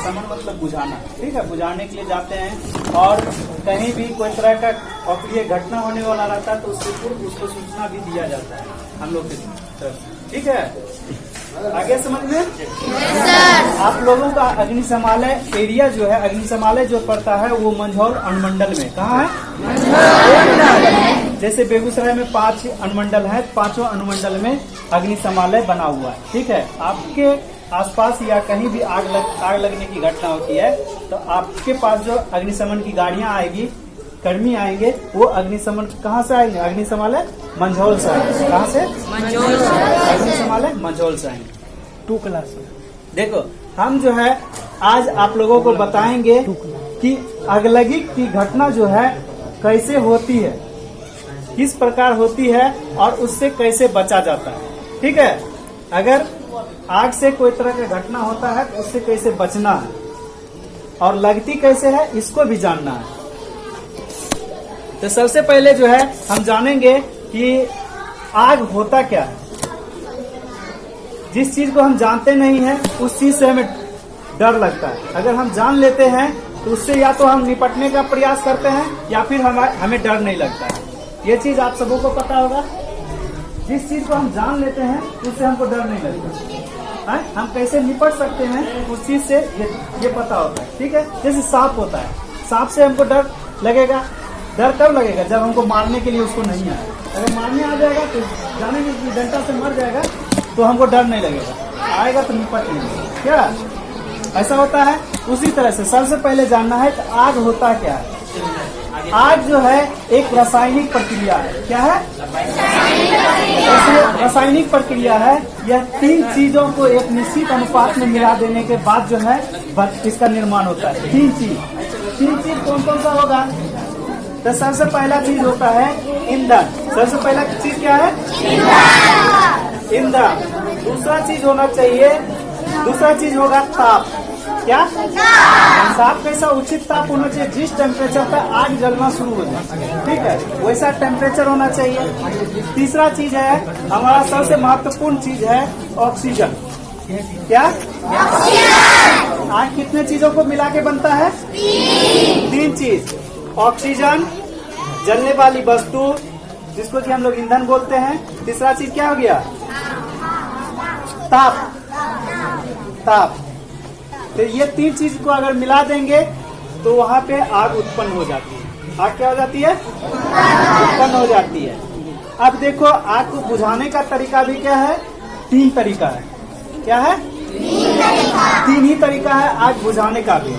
समन मतलब बुझाना, ठीक है, बुझाने के लिए जाते हैं। और कहीं भी कोई तरह का अप्रिय घटना होने वाला रहता है तो उससे पूर्व उसको सूचना भी दिया जाता है हम लोग की तरफ से, ठीक है। आगे समझ में? आप लोगों का अग्निशमालय एरिया जो है, अग्निशमालय जो पड़ता है वो मंझौल अनुमंडल में। कहाँ है? जैसे बेगूसराय में 5 अनुमंडल है, 5 अनुमंडल में अग्निशमालय बना हुआ है, ठीक है। आपके आसपास या कहीं भी आग लगने की घटना होती है तो आपके पास जो अग्निशमन की गाड़ियां आएगी, कर्मी आएंगे, वो अग्निशमन कहाँ से आएंगे? अग्निशमालय मंझौल से आएंगे। कहाँ से? मंझौल से। अग्निशमालय मंझौल से आएंगे। 2 क्लास। देखो हम जो है आज आप लोगों को बताएंगे कि अगलगी की घटना जो है कैसे होती है, किस प्रकार होती है और उससे कैसे बचा जाता है, ठीक है। अगर आग से कोई तरह का घटना होता है तो उससे कैसे बचना है और लगती कैसे है इसको भी जानना है। तो सबसे पहले जो है हम जानेंगे कि आग होता क्या है। जिस चीज को हम जानते नहीं है उस चीज से हमें डर लगता है। अगर हम जान लेते हैं तो उससे या तो हम निपटने का प्रयास करते हैं या फिर हमें डर नहीं लगता है। ये चीज आप सबों को पता होगा। जिस चीज को हम जान लेते हैं उससे हमको डर नहीं लगता है। हम कैसे निपट सकते हैं उस चीज से ये पता होता है, ठीक है। जैसे सांप होता है, सांप से हमको डर लगेगा। डर कब लगेगा? जब हमको मारने के लिए उसको नहीं आए। अगर मारने आ जाएगा तो जानेंगे कि डंडा से मर जाएगा तो हमको डर नहीं लगेगा। आएगा तो निपट लेंगे, क्या ऐसा होता है? उसी तरह से सबसे पहले जानना है कि आग होता क्या है। आग जो है एक रासायनिक प्रक्रिया है। क्या है? रासायनिक प्रक्रिया है। यह 3 चीजों को एक निश्चित अनुपात में मिला देने के बाद जो है इसका निर्माण होता है। 3 चीज कौन कौन सा होगा? तो सबसे पहला चीज होता है ईंधन। सबसे पहला चीज क्या है? ईंधन। दूसरा चीज होना चाहिए, दूसरा चीज होगा ताप। क्या? ताप कैसा? उचित ताप होना चाहिए। जिस टेम्परेचर पर आग जलना शुरू हो जाए, ठीक है, वैसा टेम्परेचर होना चाहिए। तीसरा चीज है हमारा सबसे महत्वपूर्ण चीज है ऑक्सीजन। क्या? ऑक्सीजन। आग कितने चीजों को मिला के बनता है? 3 चीज। ऑक्सीजन, जलने वाली वस्तु जिसको कि हम लोग ईंधन बोलते हैं। तीसरा चीज क्या हो गया? ताप। तो ये 3 चीज को अगर मिला देंगे तो वहाँ पे आग उत्पन्न हो जाती है। आग क्या हो जाती है? उत्पन्न हो जाती है। अब देखो आग को बुझाने का तरीका भी क्या है? 3 तरीका है। क्या है? 3 ही तरीका है आग बुझाने का भी।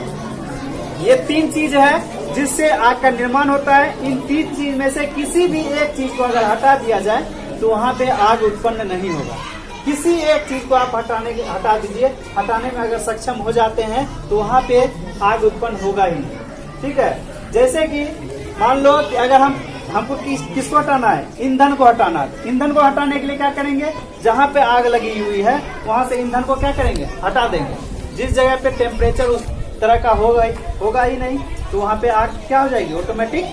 ये 3 चीज है जिससे आग का निर्माण होता है। इन 3 चीज में से किसी भी एक चीज को अगर हटा दिया जाए तो वहाँ पे आग उत्पन्न नहीं होगा। किसी एक चीज को आप हटा दीजिए, हटाने में अगर सक्षम हो जाते हैं तो वहाँ पे आग उत्पन्न होगा ही नहीं, ठीक है। जैसे कि मान लो कि अगर हमको किसको हटाना है? ईंधन को हटाना है। ईंधन को हटाने के लिए क्या करेंगे? जहाँ पे आग लगी हुई है वहाँ से ईंधन को क्या करेंगे? हटा देंगे। जिस जगह पे टेम्परेचर उस तरह का होगा ही नहीं तो वहाँ पे आग क्या हो जाएगी? ऑटोमेटिक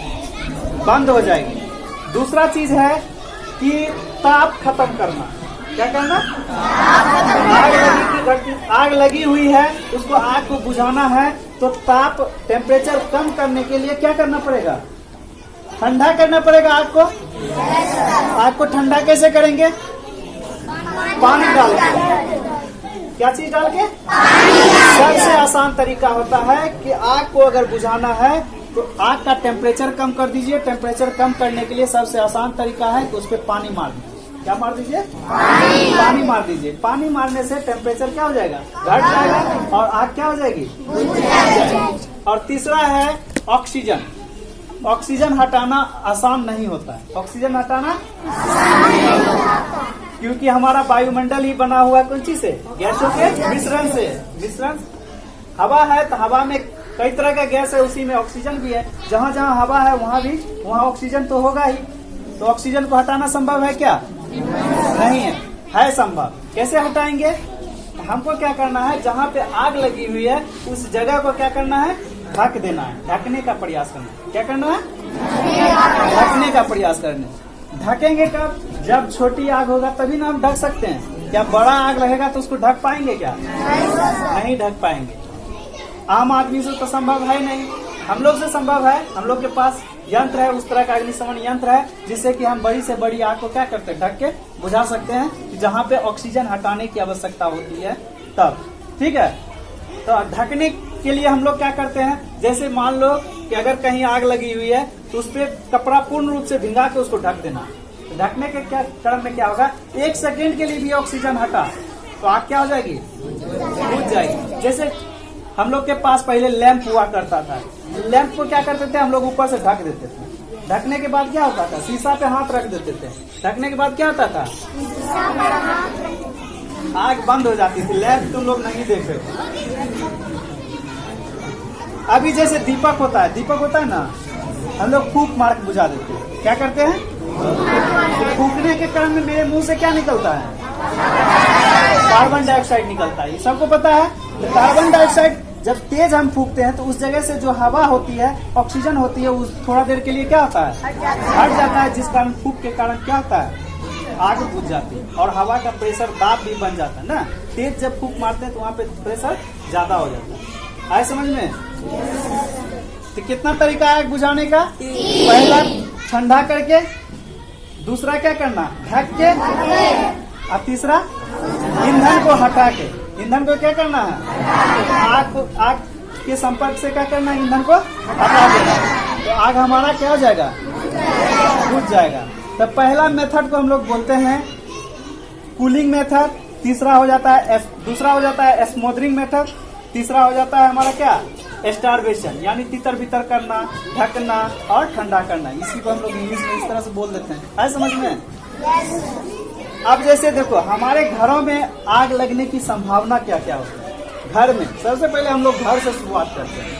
बंद हो जाएगी। दूसरा चीज है कि ताप खत्म करना। क्या करना? आग लगी हुई है, उसको आग को बुझाना है तो ताप टेम्परेचर कम करने के लिए क्या करना पड़ेगा? ठंडा करना पड़ेगा आग को। आग को ठंडा कैसे करेंगे? पानी डाल के। क्या चीज डाल के? सबसे आसान तरीका होता है कि आग को अगर बुझाना है तो आग का टेम्परेचर कम कर दीजिए। टेम्परेचर कम करने के लिए सबसे आसान तरीका है कि उस पर पानी मार दीजिए। क्या मार दीजिए? पानी मार दीजिए। पानी मारने से टेम्परेचर क्या हो जाएगा? घट जाएगा और आग क्या हो जाएगी? बुझ जाएगी। और तीसरा है ऑक्सीजन। ऑक्सीजन हटाना आसान नहीं होता है। ऑक्सीजन हटाना क्योंकि हमारा वायुमंडल ही बना हुआ कौन चीज से? गैसों के मिश्रण से। मिश्रण हवा है तो हवा में कई तरह का गैस है, उसी में ऑक्सीजन भी है। जहाँ जहाँ हवा है वहाँ ऑक्सीजन तो होगा ही। तो ऑक्सीजन को हटाना संभव है क्या? नहीं है संभव। कैसे हटाएंगे? हमको क्या करना है? जहाँ पे आग लगी हुई है उस जगह को क्या करना है? ढक देना है। ढकने का प्रयास करना है। क्या करना है? ढकने का प्रयास करना। ढकेंगे कब? जब छोटी आग होगा तभी ना हम ढक सकते हैं। क्या बड़ा आग रहेगा तो उसको ढक पाएंगे क्या? नहीं ढक पाएंगे। आम आदमी से तो संभव है नहीं, हम लोग से संभव है। हम लोग के पास यंत्र है, उस तरह का अग्निशमन यंत्र है जिससे कि हम बड़ी से बड़ी आग को क्या करते हैं, ढक के बुझा सकते हैं, जहाँ पे ऑक्सीजन हटाने की आवश्यकता होती है तब। ठीक है, तो ढकने के लिए हम लोग क्या करते हैं, जैसे मान लो कि अगर कहीं आग लगी हुई है तो उस पर कपड़ा पूर्ण रूप से भिंगा के उसको ढक देना। तो ढकने के क्रम में क्या होगा, 1 सेकेंड के लिए भी ऑक्सीजन हटा तो आग क्या हो जाएगी, बुझ जाएगी। जैसे हम लोग के पास पहले लैंप हुआ करता था, लैंप को क्या करते थे हम लोग ऊपर से ढक देते थे। ढकने के बाद क्या होता था, शीशा पे हाथ रख देते थे। ढकने के बाद क्या होता था, आग बंद हो जाती थी। लैंप तुम लोग नहीं देख रहे। अभी जैसे दीपक होता है ना, हम लोग फूंक मार के बुझा देते हैं। क्या करते हैं, फूंकने के क्रम में मेरे मुंह से क्या निकलता है, कार्बन डाइऑक्साइड निकलता है। ये सबको पता है। तो कार्बन डाइऑक्साइड जब तेज हम फूंकते हैं तो उस जगह से जो हवा होती है, ऑक्सीजन होती है, उस थोड़ा देर के लिए क्या होता है, हट जाता है। जिस कारण फूंक के कारण क्या होता है, आग बुझ जाती है और हवा का प्रेशर दाब भी बन जाता है ना। तेज जब फूंक मारते हैं तो वहाँ पे प्रेशर ज्यादा हो जाता है। आए समझ में? तो कितना तरीका है आग बुझाने का, पहला ठंडा करके, दूसरा क्या करना, ढक के, और तीसरा ईंधन को हटा के। ईंधन को क्या करना है, आग के संपर्क से क्या करना है, ईंधन को हटा देना। तो आग हमारा क्या हो जाएगा, बुझ जाएगा। तो पहला मेथड को हम लोग बोलते हैं कूलिंग मेथड, दूसरा हो जाता है स्मोदरिंग मेथड, तीसरा हो जाता है हमारा क्या, स्टारवेशन, यानी तितर बितर करना, ढकना और ठंडा करना। इसी को हम लोग इंग्लिश में इस तरह से बोल देते हैं। है समझ में? अब जैसे देखो हमारे घरों में आग लगने की संभावना क्या क्या होती है। घर में सबसे पहले हम लोग घर से शुरुआत करते हैं।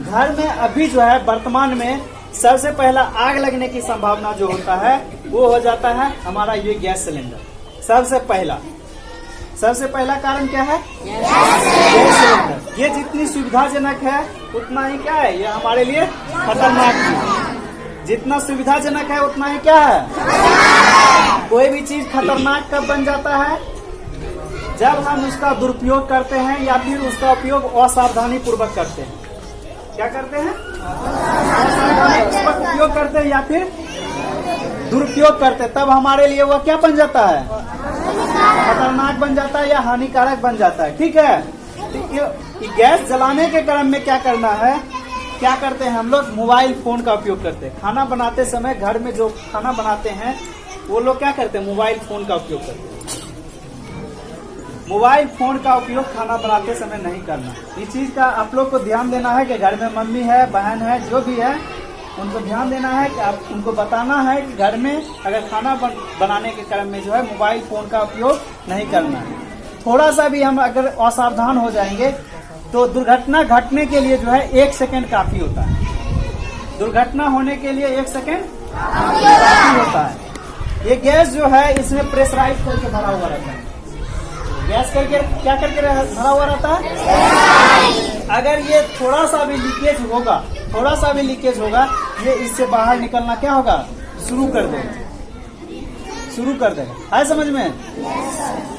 घर में अभी जो है वर्तमान में सबसे पहला आग लगने की संभावना जो होता है वो हो जाता है हमारा ये गैस सिलेंडर। सबसे पहला कारण क्या है, गैस सिलेंडर। ये जितनी सुविधाजनक है उतना ही क्या है, ये हमारे लिए खतरनाक है। जितना सुविधाजनक है उतना ही क्या है, कोई भी चीज खतरनाक कब बन जाता है, जब हम उसका दुरुपयोग करते हैं या फिर उसका उपयोग असावधानी पूर्वक करते हैं। क्या करते हैं, असावधानी पूर्वक उपयोग करते हैं या फिर दुरुपयोग करते हैं, तब हमारे लिए वह क्या बन जाता है, खतरनाक बन जाता है या हानिकारक बन जाता है। ठीक है, तो गैस जलाने के क्रम में क्या करना है, क्या करते हैं हम लोग, मोबाइल फोन का उपयोग करते हैं। खाना बनाते समय घर में जो खाना बनाते हैं वो लोग क्या करते हैं, मोबाइल फोन का उपयोग करते हैं। मोबाइल फोन का उपयोग खाना बनाते समय नहीं करना। इस चीज का आप लोग को ध्यान देना है कि घर में मम्मी है, बहन है, जो भी है, उनको ध्यान देना है कि आप उनको बताना है कि घर में अगर खाना बनाने के क्रम में जो है मोबाइल फोन का उपयोग नहीं करना है। थोड़ा सा भी हम अगर असावधान हो जाएंगे तो दुर्घटना घटने के लिए जो है 1 सेकंड काफी होता है। दुर्घटना होने के लिए 1 सेकंड काफी होता है। ये गैस जो है इसमें प्रेशराइज करके भरा हुआ रहता है। गैस करके क्या करके भरा हुआ रहता है। अगर ये थोड़ा सा भी लीकेज होगा, ये इससे बाहर निकलना क्या होगा, शुरू कर देगा। है समझ में?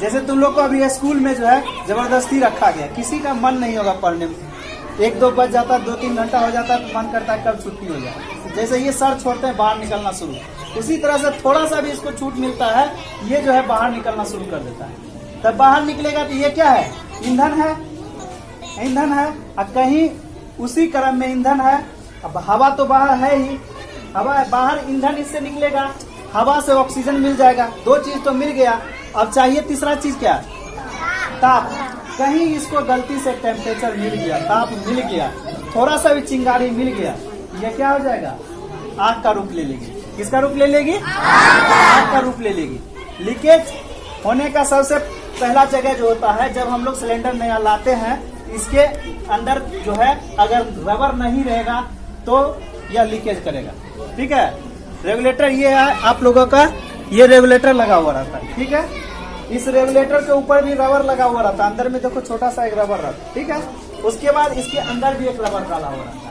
जैसे तुम लोग को अभी स्कूल में जो है जबरदस्ती रखा गया, किसी का मन नहीं होगा पढ़ने में, 1-2 बज जाता है, 2-3 घंटा हो जाता है तो मन करता है कब छुट्टी हो जाए। जैसे ये सर छोड़ते हैं बाहर निकलना शुरू, उसी तरह से थोड़ा सा भी इसको छूट मिलता है, ये जो है बाहर निकलना शुरू कर देता है। तब बाहर निकलेगा तो ये क्या है, ईंधन है। और कहीं उसी क्रम में ईंधन है, अब हवा तो बाहर है ही, हवा बाहर, ईंधन इससे निकलेगा, हवा से ऑक्सीजन मिल जाएगा, 2 चीज तो मिल गया। अब चाहिए तीसरा चीज क्या, ताप। कहीं इसको गलती से टेम्परेचर मिल गया, ताप मिल गया, थोड़ा सा भी चिंगारी मिल गया, ये क्या हो जाएगा, आग का रूप ले लेगी। किसका रूप ले लेगी, आग का रूप ले लेगी। लीकेज होने का सबसे पहला जगह जो होता है, जब हम लोग सिलेंडर नया लाते हैं, इसके अंदर जो है अगर रबर नहीं रहेगा तो यह लीकेज करेगा। ठीक है, रेगुलेटर ये है आप लोगों का, ये रेगुलेटर लगा हुआ रहता है। ठीक है, इस रेगुलेटर के ऊपर भी रबर लगा हुआ रहता है, अंदर में देखो छोटा सा एक रबर रहता है। ठीक है, उसके बाद इसके अंदर भी एक रबर डाला हुआ रहता है।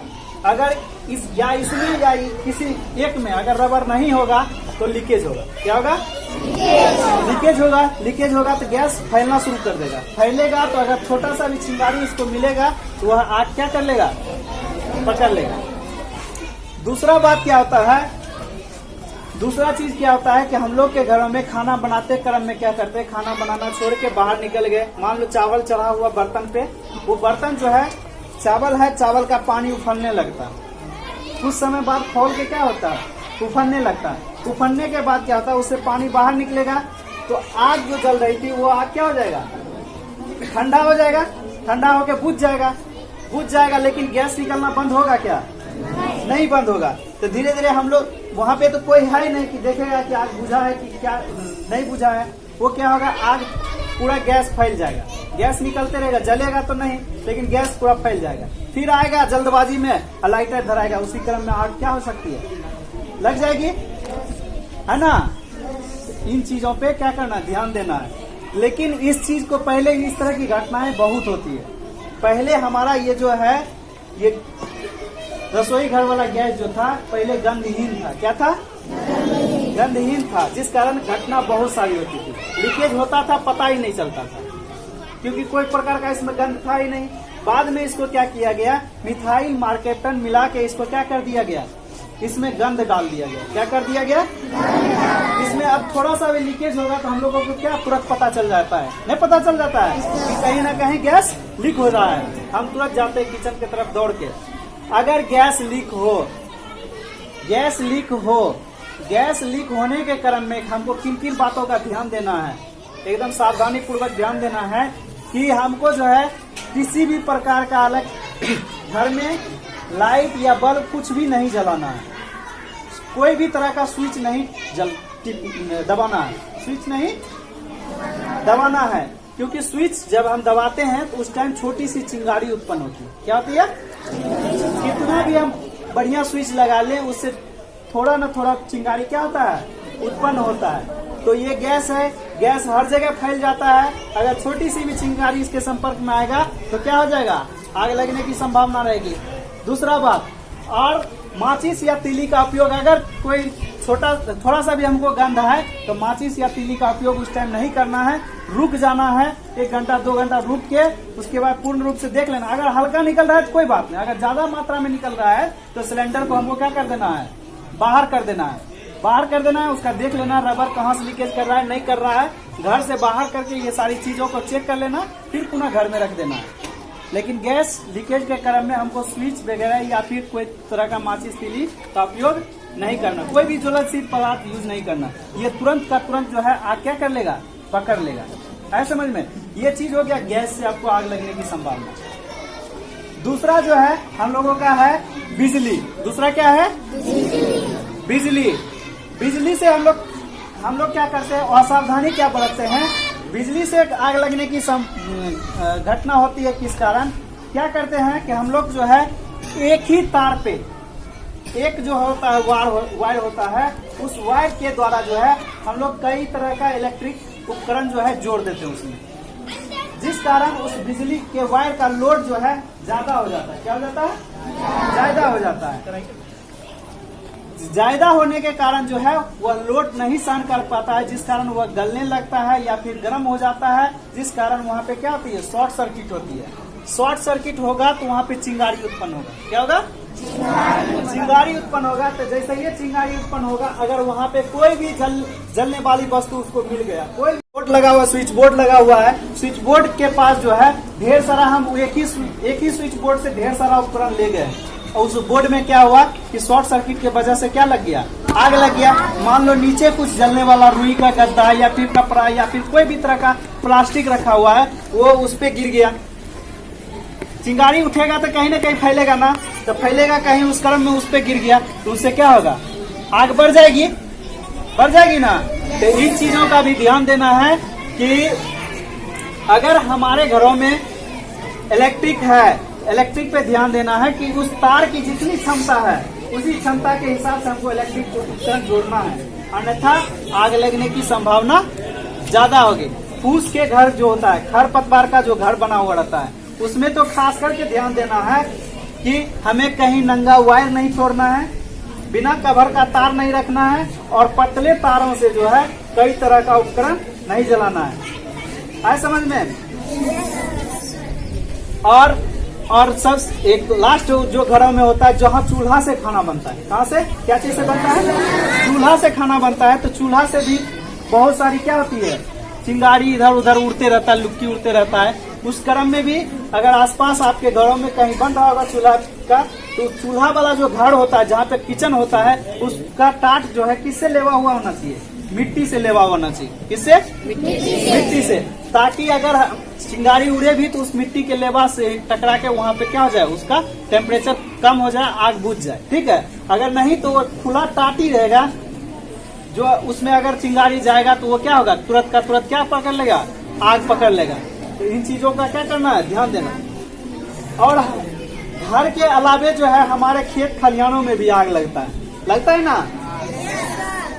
अगर इसमें या किसी एक में अगर रबर नहीं होगा तो लीकेज होगा। क्या होगा, लीकेज होगा तो गैस फैलना शुरू कर देगा। फैलेगा तो अगर छोटा सा भी चिंगारी उसको मिलेगा तो वह आग क्या कर लेगा, पकड़ लेगा। दूसरा चीज क्या होता है कि हम लोग के घरों में खाना बनाते क्रम में क्या करते हैं, खाना बनाना छोड़ के बाहर निकल गए, मान लो चावल चढ़ा हुआ बर्तन पे, वो बर्तन जो है चावल का पानी उफनने लगता है। कुछ समय बाद खोल के क्या होता है, उफनने लगता है। उफनने के बाद क्या होता है, उससे पानी बाहर निकलेगा तो आग जो जल रही थी वो आग क्या हो जाएगा, ठंडा हो जाएगा। ठंडा होके बुझ जाएगा, लेकिन गैस निकलना बंद होगा क्या, नहीं बंद होगा। तो धीरे धीरे हम लोग वहाँ पे तो कोई है ही नहीं कि देखेगा कि आग बुझा है कि क्या नहीं बुझा है। वो क्या होगा, आग पूरा गैस फैल जाएगा, गैस निकलते रहेगा, जलेगा तो नहीं लेकिन गैस पूरा फैल जाएगा। फिर आएगा जल्दबाजी में लाइटर धराएगा, उसी क्रम में आग क्या हो सकती है, लग जाएगी, है ना। इन चीजों पे क्या करना, ध्यान देना है। लेकिन इस चीज को पहले इस तरह की घटनाएं बहुत होती है। पहले हमारा ये जो है ये रसोई घर वाला गैस जो था पहले गंधहीन था। क्या था, गंधहीन था, जिस कारण घटना बहुत सारी होती थी। लीकेज होता था, पता ही नहीं चलता था क्योंकि कोई प्रकार का इसमें गंध था ही नहीं। बाद में इसको क्या किया गया, मिथाइल मार्केटन मिला के इसको क्या कर दिया गया, इसमें गंध डाल दिया गया। क्या कर दिया गया, इसमें अब थोड़ा सा भी लीकेज होगा तो हम लोगों को क्या तुरंत पता चल जाता है, नहीं पता चल जाता है कि कहीं ना कहीं गैस लीक हो रहा है। हम तुरंत जाते हैं किचन की तरफ दौड़ के। अगर गैस लीक होने के क्रम में हमको किन बातों का ध्यान देना है, एकदम सावधानी पूर्वक ध्यान देना है कि हमको जो है किसी भी प्रकार का अलग घर में लाइट या बल्ब कुछ भी नहीं जलाना है। कोई भी तरह का स्विच नहीं दबाना है, स्विच नहीं दबाना है, क्योंकि स्विच जब हम दबाते हैं तो उस टाइम छोटी सी चिंगारी उत्पन्न होती है। क्या होती है, कितना भी हम बढ़िया स्विच लगा लें उससे थोड़ा ना थोड़ा चिंगारी क्या होता है, उत्पन्न होता है। तो ये गैस है, गैस हर जगह फैल जाता है। अगर छोटी सी भी चिंगारी इसके संपर्क में आएगा तो क्या हो जाएगा, आग लगने की संभावना रहेगी। दूसरा बात, और माचिस या तीली का उपयोग, अगर कोई थोड़ा सा भी हमको गंध है तो माचिस या तीली का उपयोग उस टाइम नहीं करना है, रुक जाना है, 1 घंटा 2 घंटा रुक के उसके बाद पूर्ण रूप से देख लेना। अगर हल्का निकल रहा है तो कोई बात नहीं, अगर ज्यादा मात्रा में निकल रहा है तो सिलेंडर को हमको क्या कर देना है, बाहर कर देना है। उसका देख लेना रबर कहाँ से लीकेज कर रहा है, नहीं कर रहा है, घर से बाहर करके ये सारी चीजों को चेक कर लेना, फिर पुनः घर में रख देना है। लेकिन गैस लीकेज के क्रम में हमको स्विच वगैरह या फिर कोई तरह का माचिस तीली का उपयोग नहीं करना, कोई भी ज्वलनशील पदार्थ यूज नहीं करना। ये तुरंत का तुरंत जो है आग क्या कर लेगा, पकड़ लेगा। है समझ में, ये चीज हो गया गैस से आपको आग लगने की संभावना। दूसरा जो है हम लोगों का है बिजली। दूसरा क्या है, बिजली से हम लोग क्या करते हैं, असावधानी क्या बरतते हैं। बिजली से आग लगने की घटना होती है, किस कारण, क्या करते हैं कि हम लोग जो है एक ही तार पे एक जो होता है वायर होता है, उस वायर के द्वारा जो है हम लोग कई तरह का इलेक्ट्रिक उपकरण जो है जोड़ देते हैं उसमें, जिस कारण उस बिजली के वायर का लोड जो है ज्यादा हो जाता है। क्या हो जाता है, ज्यादा हो जाता है। ज्यादा होने के कारण जो है वह लोड नहीं सहन कर पाता है, जिस कारण वह गलने लगता है या फिर गर्म हो जाता है, जिस कारण वहाँ पे क्या होती है, शॉर्ट सर्किट होती है। शॉर्ट सर्किट होगा तो वहाँ पे चिंगारी उत्पन्न होगा। क्या होगा, चिंगारी उत्पन्न होगा। तो जैसे ये चिंगारी उत्पन्न होगा, अगर वहाँ पे कोई भी जलने वाली वस्तु उसको मिल गया, कोई बोर्ड लगा हुआ, स्विच बोर्ड लगा हुआ है, स्विच बोर्ड के पास जो है ढेर सारा, हम एक ही स्विच बोर्ड से ढेर सारा उपकरण ले गए और उस बोर्ड में क्या हुआ कि शॉर्ट सर्किट की वजह से क्या लग गया, आग लग गया। मान लो नीचे कुछ जलने वाला रुई का गद्दा या फिर कपड़ा या फिर कोई भी तरह का प्लास्टिक रखा हुआ है, वो उस पे गिर गया। चिंगारी उठेगा तो कहीं ना कहीं फैलेगा ना, तो फैलेगा कहीं उस क्रम में उस पे गिर गया तो उससे क्या होगा, आग बढ़ जाएगी ना। तो इन चीजों का भी ध्यान देना है कि अगर हमारे घरों में इलेक्ट्रिक है, इलेक्ट्रिक पे ध्यान देना है कि उस तार की जितनी क्षमता है उसी क्षमता के हिसाब से हमको इलेक्ट्रिक उपकरण जोड़ना है, अन्यथा आग लगने की संभावना ज्यादा होगी। फूस के घर जो होता है, खरपतवार का जो घर बना हुआ रहता है, उसमें तो खास करके ध्यान देना है कि हमें कहीं नंगा वायर नहीं छोड़ना है, बिना कवर का तार नहीं रखना है और पतले तारों से जो है कई तरह का उपकरण नहीं जलाना है। आए समझ में? और सब एक लास्ट जो घरों में होता है, जहाँ चूल्हा से खाना बनता है। कहाँ से, क्या चीज से बनता है? चूल्हा से खाना बनता है। तो चूल्हा से भी बहुत सारी क्या होती है, चिंगारी इधर उधर उड़ते रहता है, लुक्की उड़ते रहता है। उस क्रम में भी अगर आसपास आपके घरों में कहीं बन रहा होगा चूल्हा का, तो चूल्हा वाला जो घर होता है, जहाँ पे किचन होता है, उसका टाट जो है किससे लेवा हुआ होना चाहिए? मिट्टी से लेवा होना चाहिए। किससे? मिट्टी से। ताकि अगर चिंगारी उड़े भी तो उस मिट्टी के लेवा से टकरा के वहाँ पे क्या हो जाए, उसका टेम्परेचर कम हो जाए, आग बुझ जाए। ठीक है। अगर नहीं तो वो खुला टाटी रहेगा, जो उसमें अगर चिंगारी जाएगा तो वो क्या होगा, तुरंत का तुरंत क्या पकड़ लेगा, आग पकड़ लेगा। तो इन चीजों का क्या करना है, ध्यान देना। और घर के अलावे जो है हमारे खेत खलिहानों में भी आग लगता है ना,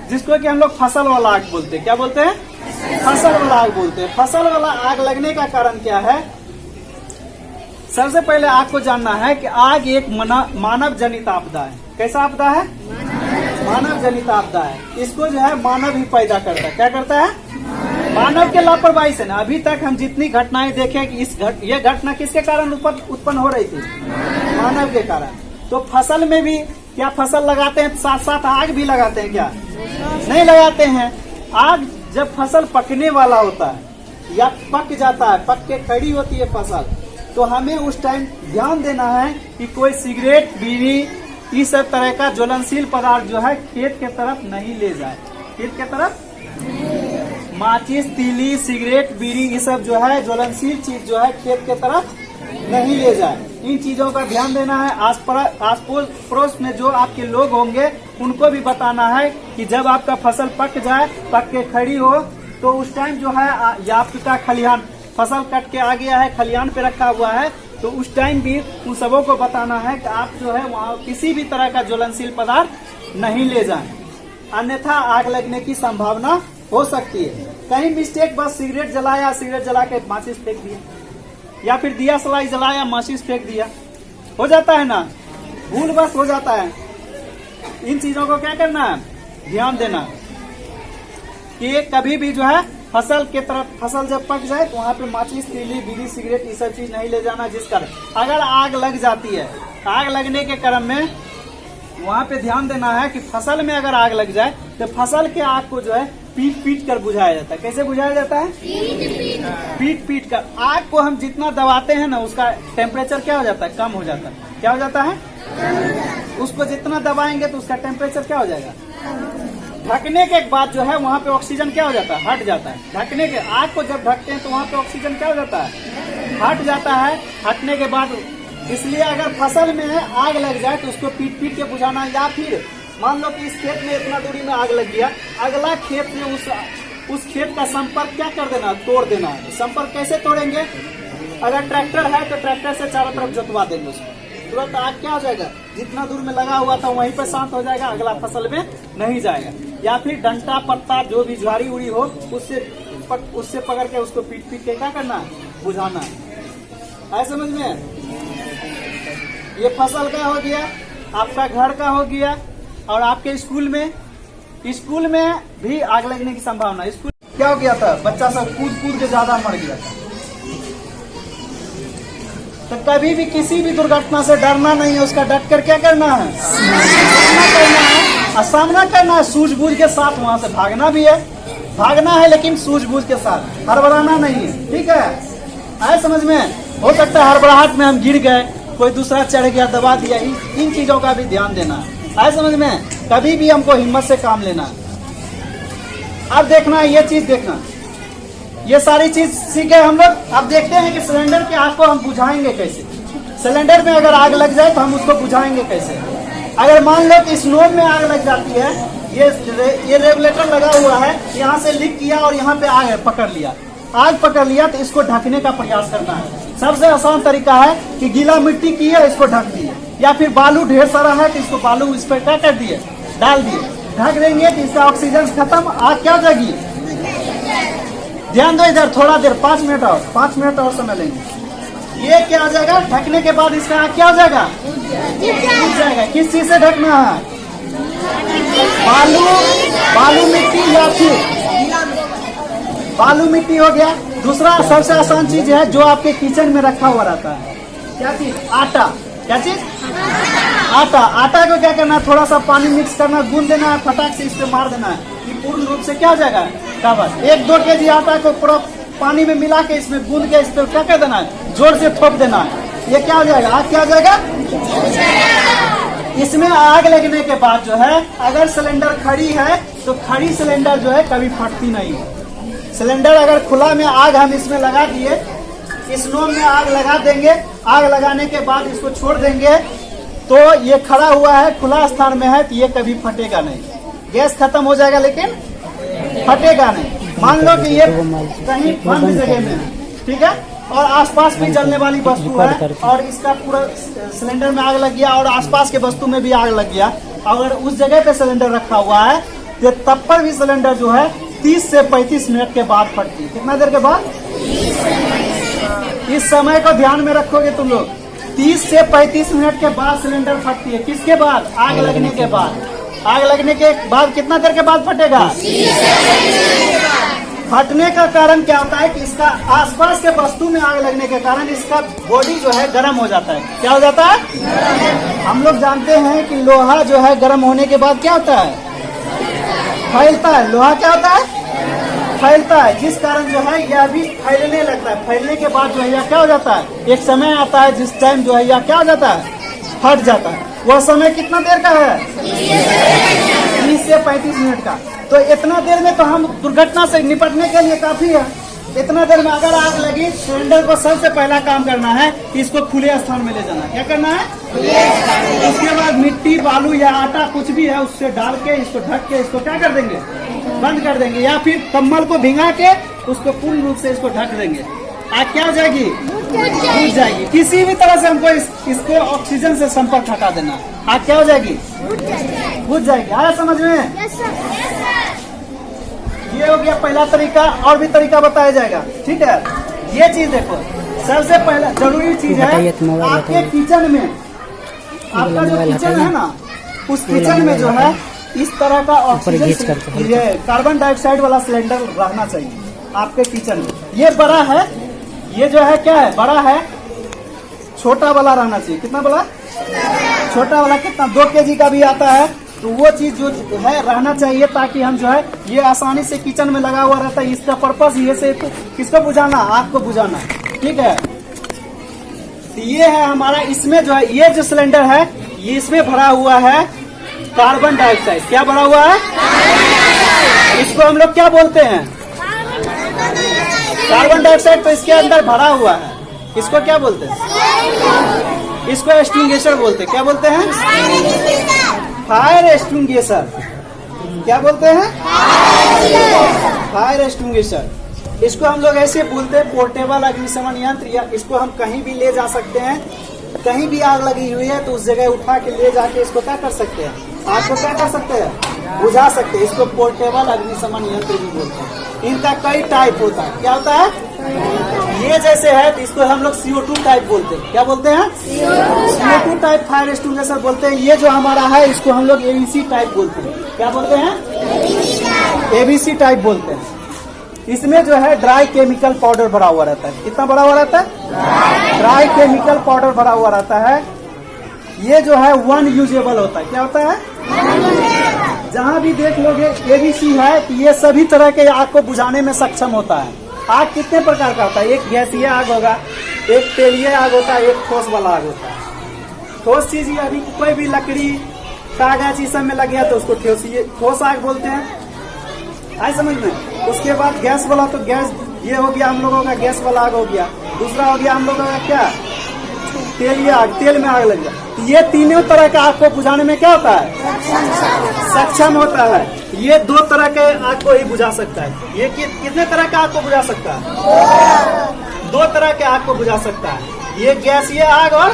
जिसको कि हम लोग फसल वाला आग बोलते हैं। क्या बोलते हैं? फसल वाला आग बोलते हैं। फसल वाला आग लगने का कारण क्या है? सबसे पहले आपको जानना है कि आग एक मानव जनित आपदा है। कैसा आपदा है? मानव जनित आपदा है। इसको जो है मानव ही पैदा करता है। क्या करता है? मानव के लापरवाही से ना। अभी तक हम जितनी घटनाएं देखे कि ये घटना किसके कारण उत्पन्न हो रही थी? मानव के कारण। तो फसल में भी क्या फसल लगाते हैं, साथ साथ आग भी लगाते हैं क्या? नहीं लगाते हैं। आग जब फसल पकने वाला होता है या पक जाता है, पक के खड़ी होती है फसल, तो हमें उस टाइम ध्यान देना है कि कोई सिगरेट, बीड़ी, इस सब तरह का ज्वलनशील पदार्थ जो है खेत के तरफ नहीं ले जाए। खेत के तरफ माचिस, तीली, सिगरेट, बीड़ी, ये सब जो है ज्वलनशील चीज जो है खेत के तरफ नहीं ले जाए। इन चीजों का ध्यान देना है। आस पड़ोस में जो आपके लोग होंगे उनको भी बताना है कि जब आपका फसल पक जाए, पक के खड़ी हो, तो उस टाइम जो है या आपका खलिहान फसल कट के आ गया है, खलिहान पे रखा हुआ है, तो उस टाइम भी उन सबों को बताना है कि आप जो है वहाँ किसी भी तरह का ज्वलनशील पदार्थ नहीं ले जाएं, अन्यथा आग लगने की संभावना हो सकती है। कहीं मिस्टेक बस सिगरेट जलाया, सिगरेट जला के माचिस फेंक दिया, या फिर दिया सलाई जलाया, माचिस फेंक दिया, हो जाता है ना, भूल बस हो जाता है। इन चीजों को क्या करना है, ध्यान देना कि कभी भी जो है फसल के तरफ, फसल जब पक जाए तो वहाँ पे माचिस, तीली, बीड़ी, सिगरेट ये सब चीज नहीं ले जाना। जिस कारण अगर आग लग जाती है, आग लगने के क्रम में वहाँ पे ध्यान देना है कि फसल में अगर आग लग जाए तो फसल के आग को जो है पीट पीट कर बुझाया जाता है। कैसे बुझाया जाता है? पीट पीट कर। आग को हम जितना दबाते हैं ना, उसका टेम्परेचर क्या हो जाता है, कम हो जाता है। क्या हो जाता है? उसको जितना दबाएंगे तो उसका टेम्परेचर क्या हो जाएगा। ढकने के बाद जो है वहाँ पे ऑक्सीजन क्या हो जाता है, हट जाता है। ढकने के, आग को जब ढकते हैं तो वहाँ पे ऑक्सीजन क्या हो जाता है, हट जाता है। हटने के बाद इसलिए अगर फसल में आग लग जाए तो उसको पीट पीट के बुझाना, या फिर मान लो कि इस खेत में इतना दूरी में आग लग गया, अगला खेत में उस खेत का संपर्क क्या कर देना, तोड़ देना है। संपर्क कैसे तोड़ेंगे? अगर ट्रैक्टर है तो ट्रैक्टर से चारों तरफ जोतवा देंगे उसको, तुरंत आग क्या हो जाएगा, जितना दूर में लगा हुआ था वहीं पर शांत हो जाएगा, अगला फसल में नहीं जाएगा। या फिर डंटा पत्ता जो भी झाड़ी उड़ी हो उससे पकड़ के उसको पीट पीट के क्या करना है, बुझाना है। समझ में? ये फसल का हो गया, आपका घर का हो गया, और आपके स्कूल में भी आग लगने की संभावना। स्कूल क्या हो गया था, बच्चा सब कूद कूद के ज्यादा मर गया था। तो कभी भी किसी भी दुर्घटना से डरना नहीं है, उसका डट कर क्या करना है, सामना करना है। और सामना करना है सूझबूझ के साथ, वहां से भागना भी है, भागना है लेकिन सूझबूझ के साथ, हड़बड़ाना नहीं है। ठीक है? आए समझ में? हो सकता है हड़बड़ाहट में हम गिर गए, कोई दूसरा चढ़ गया, दबा दिया, इन चीजों का भी ध्यान देना है। आए समझ में? कभी भी हमको हिम्मत से काम लेना है। अब देखना, ये चीज देखना, ये सारी चीज सीखे हम लोग। अब देखते हैं कि सिलेंडर की आग को हम बुझाएंगे कैसे। सिलेंडर में अगर आग लग जाए तो हम उसको बुझाएंगे कैसे। अगर मान लो कि स्नोव में आग लग जाती है, ये रेगुलेटर लगा हुआ है, यहाँ से लीक किया और यहाँ पे आग पकड़ लिया, आग पकड़ लिया, तो इसको ढकने का प्रयास करना है। सबसे आसान तरीका है कि गीला मिट्टी की है, इसको ढक दिए, या फिर बालू ढेर सारा है तो इसको बालू इस पर क्या कर दिए, डाल दिए, ढक देंगे तो इसका ऑक्सीजन खत्म, आग क्या जाएगी। ध्यान दो इधर, थोड़ा देर, 5 मिनट और समय लेंगे। ये क्या हो जाएगा, ढकने के बाद इसका आग क्या हो जाएगा, बुझ जाएगा। किस चीज से ढकना है, बालू मिट्टी या फिर बालू मिट्टी हो गया। दूसरा सबसे आसान चीज है जो आपके किचन में रखा हुआ रहता है, क्या चीज? आटा। क्या चीज? आटा। आटा को क्या करना है, थोड़ा सा पानी मिक्स करना, गूंद देना है, फटाक से इस पे मार देना है, ये पूर्ण रूप से क्या हो जाएगा, काबस। 1-2 केजी आटा को पूरा पानी में मिला के इसमें गूंद के इस पे क्या कर देना है, जोर से थोप देना है, ये क्या हो जाएगा, आग क्या हो जाएगा। इसमें आग लगने के बाद जो है, अगर सिलेंडर खड़ी है तो खड़ी सिलेंडर जो है कभी फटती नहीं। सिलेंडर अगर खुला में आग हम इसमें लगा दिए, इस नोम में आग लगा देंगे, आग लगाने के बाद इसको छोड़ देंगे तो ये खड़ा हुआ है, खुला स्थान में है, तो ये कभी फटेगा नहीं। गैस खत्म हो जाएगा लेकिन फटेगा नहीं। मान लो कि ये कहीं बंद जगह में है, ठीक है, और आसपास भी जलने वाली वस्तु है और इसका पूरा सिलेंडर में आग लग गया और आसपास के वस्तु में भी आग लग गया, अगर उस जगह पे सिलेंडर रखा हुआ है तो तब पर भी सिलेंडर जो है 30 से 35 मिनट के बाद फटती है। कितना देर के बाद? इस समय को ध्यान में रखोगे तुम लोग, 30 से 35 मिनट के बाद सिलेंडर फटती है। किसके बाद? आग लगने के बाद। आग लगने के बाद कितना देर के बाद फटेगा? फटने का कारण क्या होता है कि इसका आसपास के वस्तु में आग लगने के कारण इसका बॉडी जो है गर्म हो जाता है। क्या हो जाता है? हम लोग जानते हैं कि लोहा जो है गर्म होने के बाद क्या होता है, फैलता है। लोहा क्या होता है? फैलता है, जिस कारण जो है यह भी फैलने लगता है। फैलने के बाद जो है यह क्या हो जाता है, एक समय आता है जिस टाइम जो है यह क्या हो जाता है, फट जाता है। वह समय कितना देर का है? 30 से 35 मिनट का। तो इतना देर में तो हम दुर्घटना से निपटने के लिए काफी है। इतना देर में अगर आग लगी, सिलेंडर को सबसे पहला काम करना है कि इसको खुले स्थान में ले जाना है। क्या करना है? उसके बाद मिट्टी, बालू या आटा कुछ भी है उससे डाल के इसको ढक के इसको क्या कर देंगे, बंद कर देंगे, या फिर कम्बल को भिंगा के उसको पूर्ण रूप से इसको ढक देंगे। आग क्या हो जाएगी? बुझ जाएगी। किसी भी तरह से हमको इसको ऑक्सीजन से संपर्क हटा देना, आग क्या हो जाएगी? बुझ जाएगी। आया समझ में? ये हो गया पहला तरीका, और भी तरीका बताया जाएगा, ठीक है। ये चीज देखो, सबसे पहला जरूरी चीज है आपके किचन में, आपका जो किचन है ना, उस किचन में जो है इस तरह का ऑक्सीजन, ये कार्बन डाइऑक्साइड वाला सिलेंडर रहना चाहिए आपके किचन में। ये बड़ा है, ये जो है क्या है, बड़ा है, छोटा वाला रहना चाहिए। कितना बड़ा? छोटा वाला कितना? 2 केजी का भी आता है, तो वो चीज जो है रहना चाहिए, ताकि हम जो है ये आसानी से किचन में लगा हुआ रहता है। इसका पर्पस ये से किसको बुझाना, आग को बुझाना, ठीक है। तो ये है हमारा, इसमें जो है ये जो सिलेंडर है ये इसमें भरा हुआ है कार्बन डाइऑक्साइड। क्या भरा हुआ है? इसको हम लोग क्या बोलते हैं? Carbon dioxide. तो इसके अंदर भरा हुआ है, इसको क्या बोलते हैं? इसको एक्सटिंग्विशर बोलते हैं। क्या बोलते हैं? Fire extinguisher. क्या बोलते हैं? Fire extinguisher. इसको हम लोग ऐसे बोलते हैं पोर्टेबल अग्निशमन यंत्र, या इसको हम कहीं भी ले जा सकते हैं। कहीं भी आग लगी हुई है तो उस जगह उठा के ले जाके इसको क्या कर सकते हैं, आग को क्या कर सकते हैं, बुझा सकते हैं। इसको पोर्टेबल अग्निशमन यंत्र भी बोलते हैं। इनका कई टाइप होता है। क्या होता है? ये जैसे है तो इसको हम लोग CO2 टाइप बोलते हैं। क्या बोलते हैं? CO2 टाइप फायर एक्सटिंग्विशर बोलते हैं। ये जो हमारा है इसको हम लोग ABC टाइप बोलते हैं। क्या बोलते हैं? ABC टाइप बोलते हैं। इसमें जो है ड्राई केमिकल पाउडर भरा हुआ रहता है। कितना भरा हुआ रहता है? ड्राई केमिकल पाउडर भरा हुआ रहता है। ये जो है 1 यूजेबल होता है। क्या होता है? जहाँ भी देख लोगे ABC है तो ये सभी तरह के आग को बुझाने में सक्षम होता है। आग कितने प्रकार का होता है? एक गैसीय आग होगा, एक तेलीय आग होता है, एक ठोस वाला आग होता है। ठोस चीज यानी कोई भी लकड़ी, कागज इस सब में लग गया तो उसको ठोस आग बोलते हैं। आई समझ में? उसके बाद गैस वाला, तो गैस ये हो गया हम लोगों का गैस वाला आग हो गया। दूसरा हो गया हम लोगों का क्या, तेलीय आग, तेल में आग लग गया। तो ये तीनों तरह का आग को बुझाने में क्या होता है, सक्षम होता है। ये 2 तरह के आग को ही बुझा सकता है। ये कितने तरह का आग को बुझा सकता है? 2 तरह के आग को बुझा सकता है। ये गैसीय आग और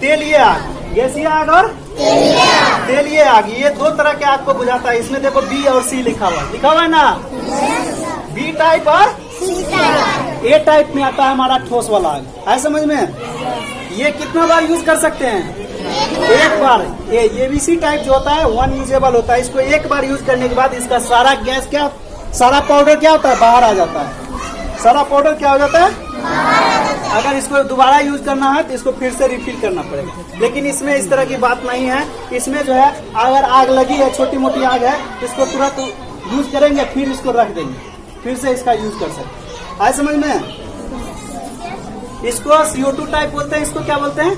तेलीय आग। गैसीय आग और तेलीय आग, ये 2 तरह के आग को बुझाता है। इसमें देखो B और C लिखा हुआ है ना। B टाइप और A टाइप में आता है हमारा ठोस वाला आग। है समझ में? ये कितना बार यूज कर सकते हैं? 1 बार। ये ABC टाइप जो होता है 1 यूजेबल होता है। इसको 1 बार यूज करने के बाद इसका सारा गैस क्या सारा पाउडर क्या होता है, बाहर आ जाता है। सारा पाउडर क्या हो जाता है, अगर इसको दोबारा यूज करना है तो इसको फिर से रिफिल करना पड़ेगा। लेकिन इसमें इस तरह की बात नहीं है। इसमें जो है अगर आग लगी है, छोटी मोटी आग है, इसको तुरंत यूज करेंगे, फिर इसको रख देंगे, फिर से इसका यूज कर सकते। आए समझ में? इसको CO2 टाइप बोलते हैं। इसको क्या बोलते हैं,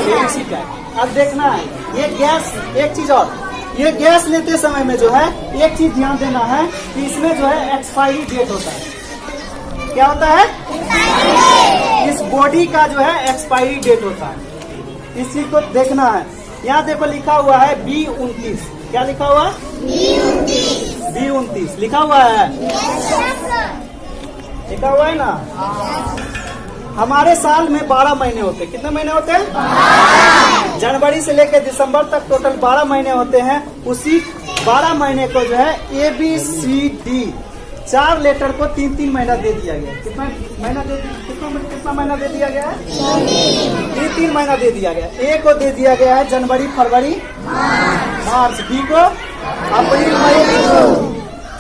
PVC टाइप। अब देखना है ये गैस, एक चीज और, ये गैस लेते समय में जो है एक चीज ध्यान देना है कि इसमें जो है एक्सपायरी डेट होता है। क्या होता है, इस बॉडी का जो है एक्सपायरी डेट होता है। इस चीज को देखना है। यहाँ देखो लिखा हुआ है B29। क्या लिखा हुआ है, B29 लिखा हुआ है, लिखा हुआ है ना। हमारे साल में 12 महीने होते हैं। कितने महीने होते हैं, जनवरी से लेकर दिसंबर तक टोटल 12 महीने होते हैं। उसी 12 महीने को जो है ABCD 4 लेटर को 3-3 महीना दे दिया गया। कितना महीना दे दिया गया है, 3-3 महीना दे दिया गया। A को दे दिया गया है जनवरी, फरवरी, मार्च। B को अप्रैल, मई, जून।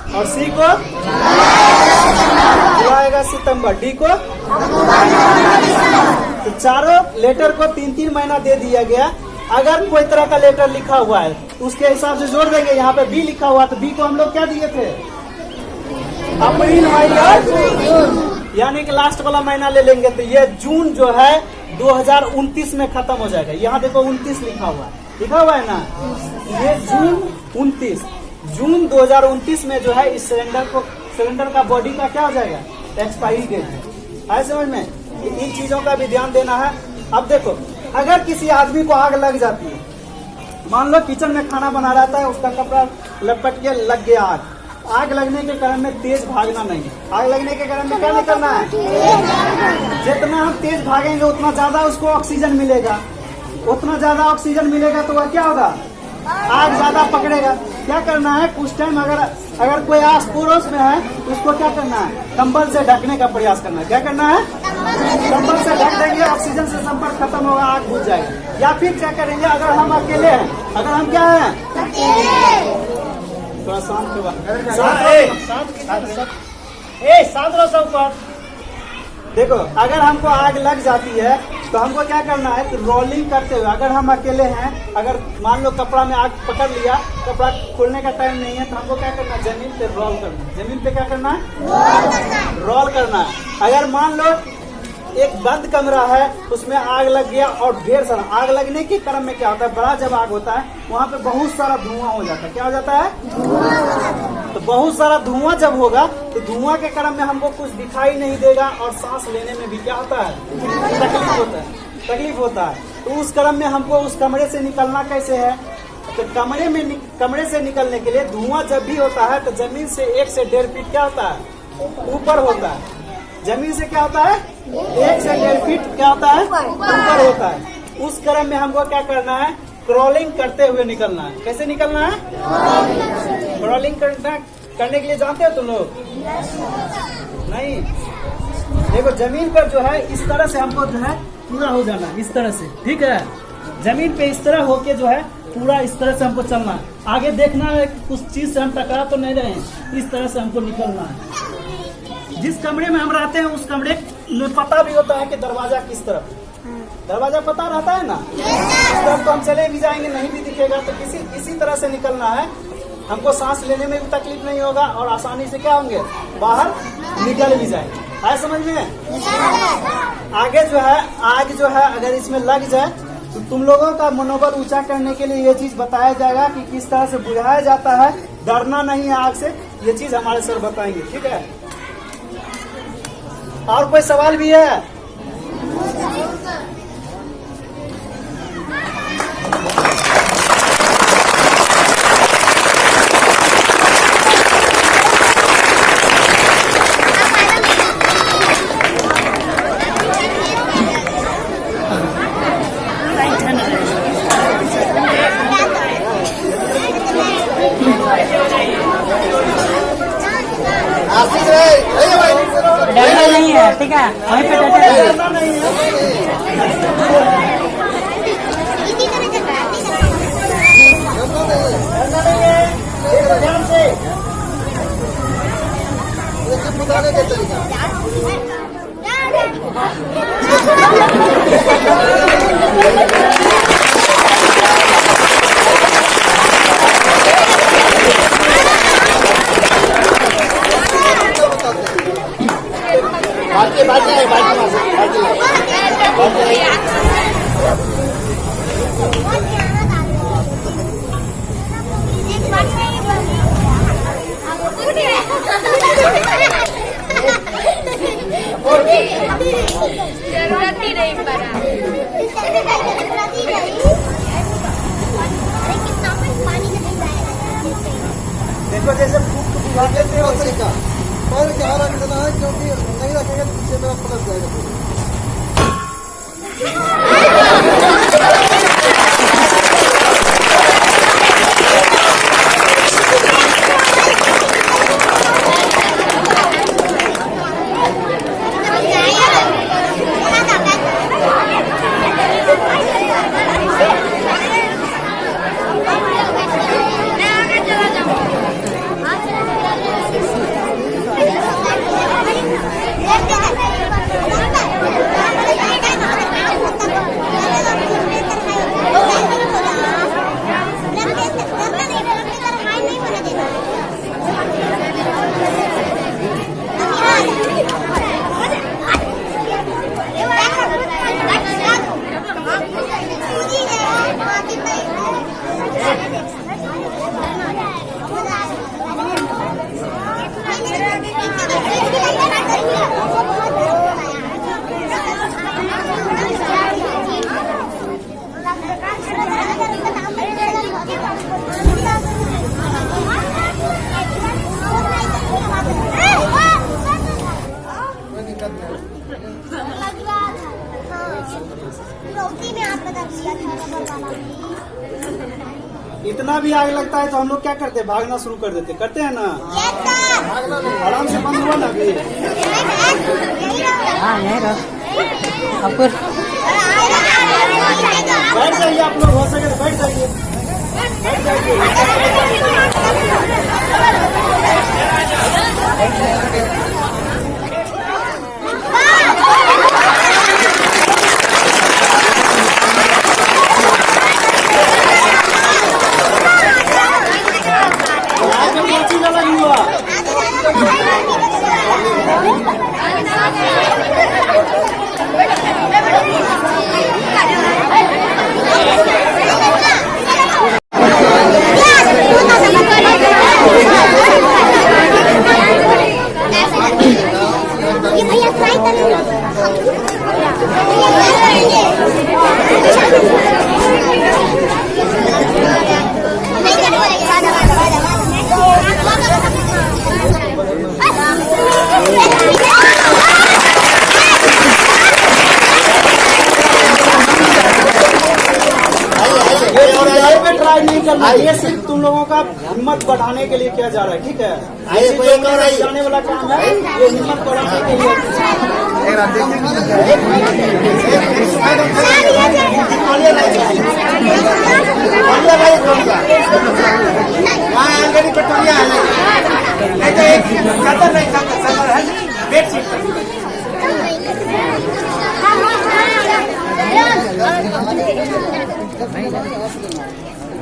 और C को जुलाई, अगस्त, सितंबर। D को तो चारों लेटर को 3-3 महीना दे दिया गया। अगर कोई तरह का लेटर लिखा हुआ है तो उसके हिसाब से जोड़ देंगे। यहाँ पे B लिखा हुआ, तो B को हम लोग क्या दिए थे, अप्रैल, मई और जून, यानी कि लास्ट वाला महीना ले लेंगे। तो ये जून जो है 2029 में खत्म हो जाएगा। यहाँ देखो 29 लिखा हुआ है, लिखा हुआ है ना, ये जून 29, जून 2029 में जो है इस सिलेंडर का बॉडी का क्या हो जाएगा, एक्सपायरी डेट है। समझ में? इन चीजों का भी ध्यान देना है। अब देखो अगर किसी आदमी को आग लग जाती है, मान लो किचन में खाना बना रहता है, उसका कपड़ा लपट के लग गया आग। आग लगने के कारण में तेज भागना नहीं है। आग लगने के कारण में क्या नहीं करना है, जितना हम तेज भागेंगे उतना ज्यादा उसको ऑक्सीजन मिलेगा, उतना ज्यादा ऑक्सीजन मिलेगा तो वह क्या होगा, आग ज्यादा पकड़ेगा। क्या करना है, कुछ टाइम अगर कोई आस पड़ोस में है तो उसको क्या करना है, कंबल से ढकने का प्रयास करना है। क्या करना है, कंबल से ढक देंगे, ऑक्सीजन से संपर्क खत्म होगा, आग बुझ जाएगी। या फिर क्या करेंगे, अगर हम अकेले हैं, अगर हम क्या है, थोड़ा शांत रहो सब पर। देखो अगर हमको आग लग जाती है तो हमको क्या करना है, तो रोलिंग करते हुए, अगर हम अकेले हैं, अगर मान लो कपड़ा में आग पकड़ लिया, कपड़ा खोलने का टाइम नहीं है, तो हमको क्या करना है, जमीन पे रोल करना है। जमीन पे क्या करना है, रोल करना है। अगर मान लो एक बंद कमरा है, उसमें आग लग गया और ढेर सारा, आग लगने के क्रम में क्या होता है, बड़ा जब आग होता है वहाँ पे बहुत सारा धुआं हो जाता है। क्या हो जाता है, तो बहुत सारा धुआं जब होगा तो धुआं के क्रम में हमको कुछ दिखाई नहीं देगा और सांस लेने में भी क्या होता है, तकलीफ होता है। तो उस क्रम में हमको उस कमरे से निकलना कैसे है, तो कमरे से निकलने के लिए धुआं जब भी होता है तो जमीन से 1 से 1.5 फीट क्या होता है, ऊपर होता है। जमीन से क्या होता है, 1 से 1.5 फीट क्या होता है, ऊपर होता है। उस क्रम में हमको क्या करना है, क्रॉलिंग करते हुए निकलना है। कैसे निकलना है, क्रॉलिंग करने के लिए जानते हो तुम लोग, नहीं? देखो जमीन पर जो है इस तरह से हमको जो है पूरा हो जाना है, इस तरह से, ठीक है। जमीन पे इस तरह होके जो है पूरा इस तरह से हमको चलना है। आगे देखना है कुछ चीज से हम टकरा तो नहीं रहे, इस तरह से हमको निकलना है। जिस कमरे में हम रहते हैं उस कमरे में पता भी होता है कि दरवाजा किस तरफ, दरवाजा पता रहता है ना, इस तरफ तो हम चले भी जाएंगे, नहीं भी दिखेगा। तो इसी तरह से निकलना है। हमको सांस लेने में भी तकलीफ नहीं होगा और आसानी से क्या होंगे, बाहर निकल भी जाएंगे। है समझ में? आगे जो है आग जो है अगर इसमें लग जाए तो तुम लोगों का मनोबल ऊंचा करने के लिए ये चीज बताया जाएगा कि किस तरह से बुझाया जाता है। डरना नहीं है आग से, ये चीज हमारे सर बताएंगे, ठीक है। और कोई सवाल भी है? डरना नहीं है, ठीक है, वहीं पे डरना नहीं है। ध्यान से जरूरत ही नहीं पड़ा। देखो जैसे फूक बुझा देते हो वैसे का पैर के हारा देना है, क्योंकि नहीं रखेंगे तो पीछे मेरा पलट जाएगा। इतना भी आग लगता है तो हम लोग क्या करते हैं, भागना शुरू कर देते, करते हैं ना। आराम से बंद हुआ ना अभी। हाँ यही रहो अब फिर बैठ जाइए आप लोग, हो सके तो बैठ जाइए, बैठ जाइए। ट्राई नहीं करना, ये सिर्फ तुम लोगों का हिम्मत बढ़ाने के लिए किया जा रहा है, ठीक है। ये कोई एक और जाने वाला काम है, ये हिम्मत बढ़ाने के लिए।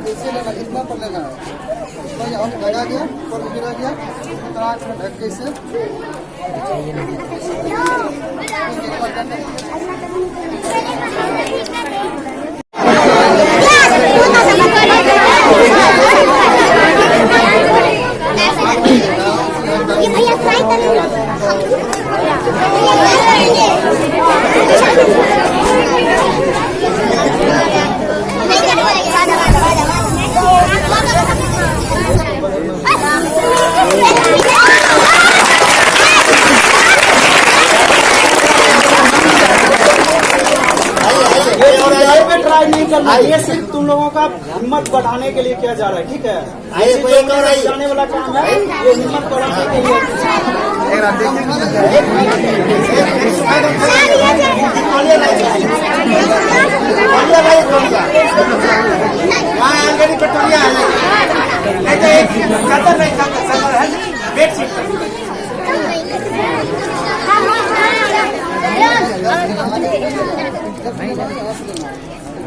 कैसे लेना, इतना पर लेना है। तो हम लगा गया, ऊपर गिरा गया, तो ढक कैसे ट्राई नहीं करना, ये सिर्फ तुम लोगों का हिम्मत बढ़ाने के लिए किया जा रहा है, ठीक है। ये कोई एक और जाने वाला काम है, ये हिम्मत बढ़ाने के लिए।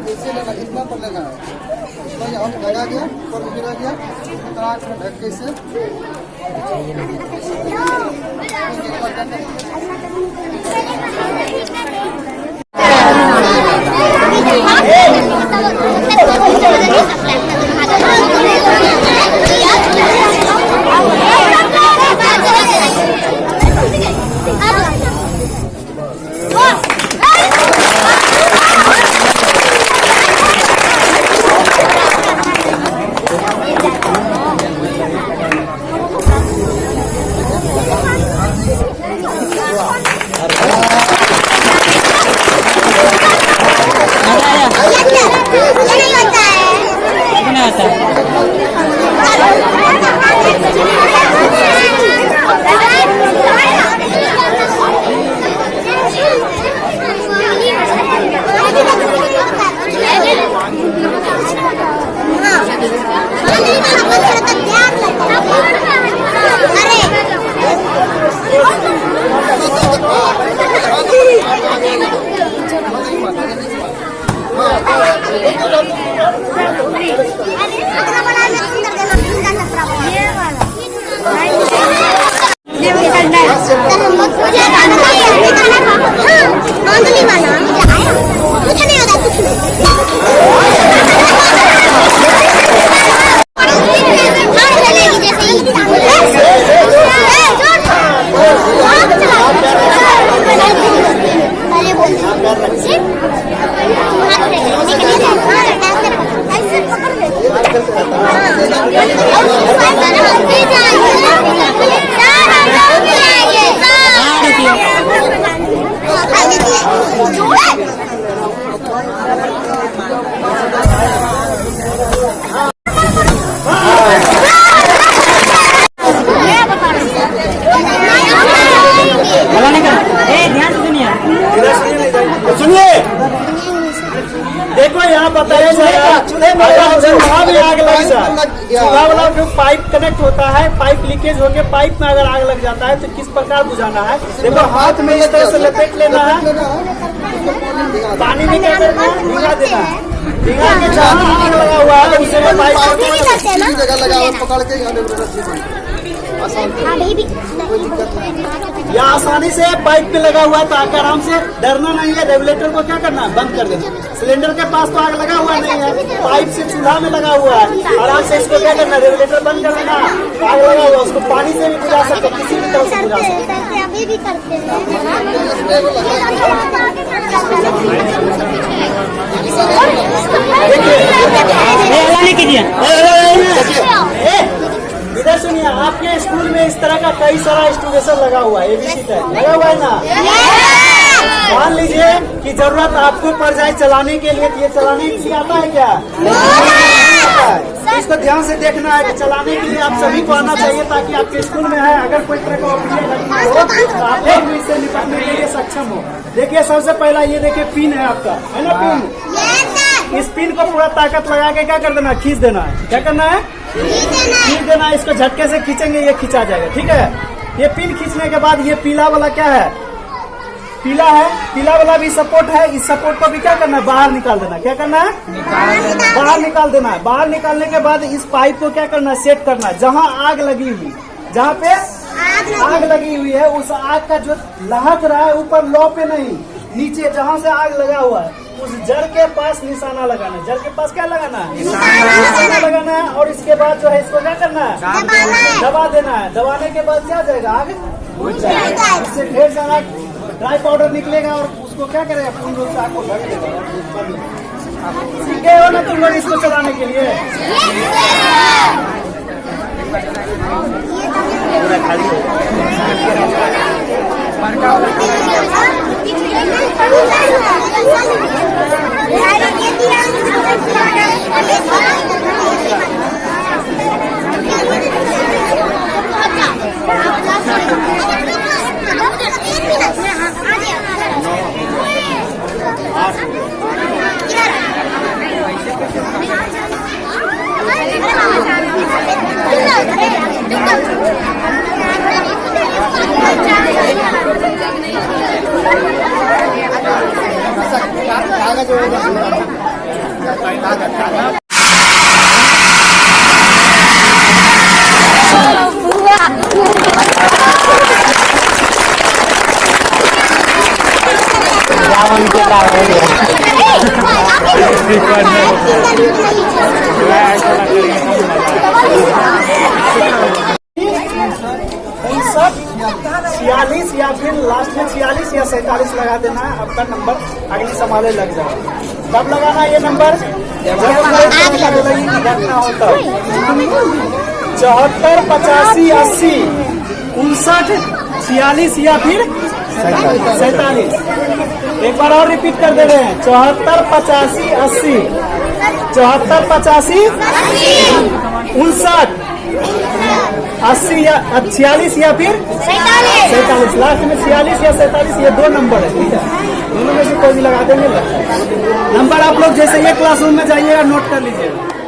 कैसे लेना, इतना पर लेना है। तो हम लगा गया, ऊपर गिरा गया, तो ढक कैसे कितना आता है? सुनिए, देखो यहाँ बताया जाएगा चूल्हा में आग लग जाए, चूल्हा वाला जो पाइप कनेक्ट होता है, पाइप लीकेज होकर पाइप में अगर आग लग जाता है तो किस प्रकार बुझाना है। देखो हाथ में इस तरह से लपेट लेना है, पानी में क्या करना है, भिगा देना है, भिगा के जहाँ आग लगा हुआ है उसे में पाइप जगह लगा पकड़ के या आसानी से पाइप पे लगा हुआ है तो आकर आराम से डरना नहीं है। रेगुलेटर को क्या करना है, बंद कर देना। सिलेंडर के पास तो आग लगा हुआ नहीं है, पाइप से चूल्हा में लगा हुआ है, आराम से इसको क्या करना है, रेगुलेटर बंद कर देना। आग लगा हुआ उसको पानी से भी बुझा सकते, किसी भी तरह से बुझा सकते। इधर सुनिए, आपके स्कूल में इस तरह का कई सारा इंस्टॉलेशन लगा हुआ है, एबीसी टाइप लगा हुआ है ना। मान लीजिए कि जरूरत आपको पड़ जाए चलाने के लिए, ये चलाने के लिए आता है क्या? इसको ध्यान से देखना है कि चलाने के लिए आप सभी को आना चाहिए, ताकि आपके स्कूल में है अगर कोई तरह का घटना हो तो आप लोग भी इससे निपटने के लिए सक्षम हो। देखिए सबसे पहला ये देखिए पिन है आपका, है ना पिन। इस पिन को पूरा ताकत लगा के क्या कर देना, खींच देना है। क्या करना है, खींच देना है। इसको झटके से खींचेंगे ये खींचा जाएगा, ठीक है। ये पिन खींचने के बाद ये पीला वाला क्या है, पीला है, पीला वाला भी सपोर्ट है। इस सपोर्ट को भी क्या करना है, बाहर निकाल देना। क्या करना है, बाहर निकाल देना है। बाहर निकालने के बाद इस पाइप को क्या करना है, सेट करना है। जहाँ आग लगी हुई, जहाँ पे आग लगी हुई है उस आग का जो लहक रहा है ऊपर लौ पे नहीं, नीचे जहाँ से आग लगा हुआ है उस जड़ के पास निशाना लगाना है। जड़ के पास क्या लगाना है, निशाना लगाना है। और इसके बाद जो है इसको क्या करना है, दबा देना है। दबाने के बाद क्या जाएगा, आग बुझ जाएगा। इससे ढेर सारा ड्राई पाउडर निकलेगा और उसको क्या करेगा, पूर्ण रूप से आग को ढक देगा। सीखे हो ना तुम लोग इसको चलाने के लिए? खाली छियालीस या फिर लास्ट में 46 या 47 लगा देना है। आपका नंबर अगली संभाले लग जाए। कब लगाना ये नंबर, जब घटना हो तब। 74 85 80 59 46 या फिर 47। एक बार और रिपीट कर दे रहे हैं। 74, 85, 80। 74, 85, 59, 80 या 46 या फिर 47। लास्ट में 46 या 47 ये 2 नंबर है, ठीक है। दोनों में से कोई भी लगा देंगे। नंबर आप लोग जैसे ये क्लासरूम में जाइएगा नोट कर लीजिएगा।